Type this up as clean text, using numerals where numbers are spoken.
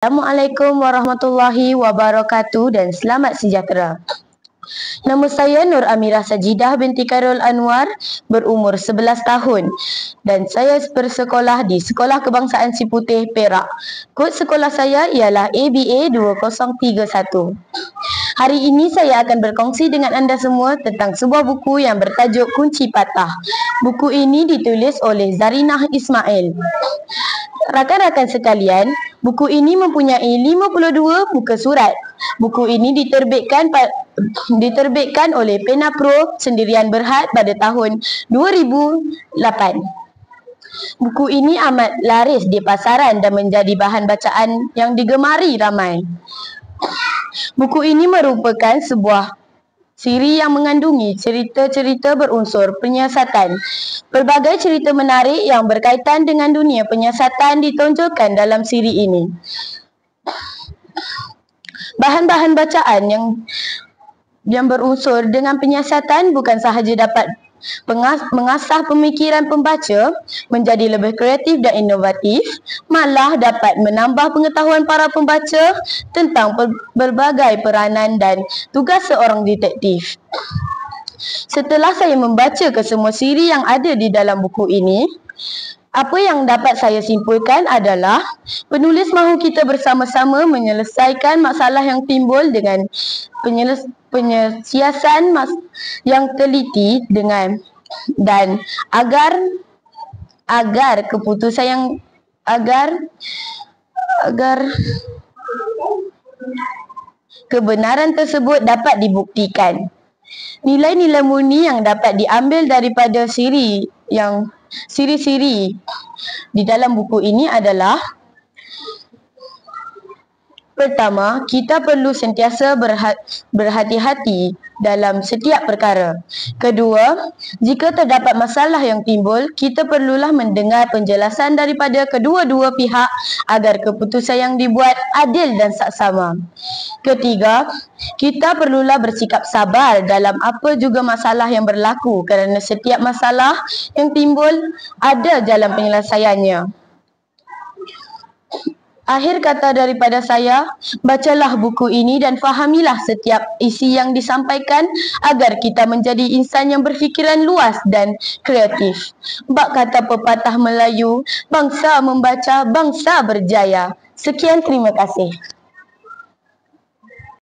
Assalamualaikum warahmatullahi wabarakatuh dan selamat sejahtera. Nama saya Nur Amirah Sajidah binti Khairul Anwar, berumur 11 tahun dan saya bersekolah di Sekolah Kebangsaan Siputih, Perak. Kod sekolah saya ialah ABA 2031. Hari ini saya akan berkongsi dengan anda semua tentang sebuah buku yang bertajuk Kunci Patah. Buku ini ditulis oleh Zarinah Ismail. Rakan-rakan sekalian, buku ini mempunyai 52 muka surat. Buku ini diterbitkan oleh Pena Pro Sendirian Berhad pada tahun 2008. Buku ini amat laris di pasaran dan menjadi bahan bacaan yang digemari ramai. Buku ini merupakan sebuah siri yang mengandungi cerita-cerita berunsur penyiasatan. Pelbagai cerita menarik yang berkaitan dengan dunia penyiasatan ditonjolkan dalam siri ini. Bahan-bahan bacaan yang berunsur dengan penyiasatan bukan sahaja dapat mengasah pemikiran pembaca menjadi lebih kreatif dan inovatif, malah dapat menambah pengetahuan para pembaca tentang berbagai peranan dan tugas seorang detektif. Setelah saya membaca kesemua siri yang ada di dalam buku ini, apa yang dapat saya simpulkan adalah penulis mahu kita bersama-sama menyelesaikan masalah yang timbul dengan penyiasan yang teliti dan agar kebenaran tersebut dapat dibuktikan. Nilai-nilai murni yang dapat diambil daripada siri-siri di dalam buku ini adalah: pertama, kita perlu sentiasa berhati-hati dalam setiap perkara. Kedua, jika terdapat masalah yang timbul, kita perlulah mendengar penjelasan daripada kedua-dua pihak agar keputusan yang dibuat adil dan saksama. Ketiga, kita perlulah bersikap sabar dalam apa juga masalah yang berlaku kerana setiap masalah yang timbul ada jalan penyelesaiannya. Akhir kata daripada saya, bacalah buku ini dan fahamilah setiap isi yang disampaikan agar kita menjadi insan yang berfikiran luas dan kreatif. Bak kata pepatah Melayu, bangsa membaca, bangsa berjaya. Sekian, terima kasih.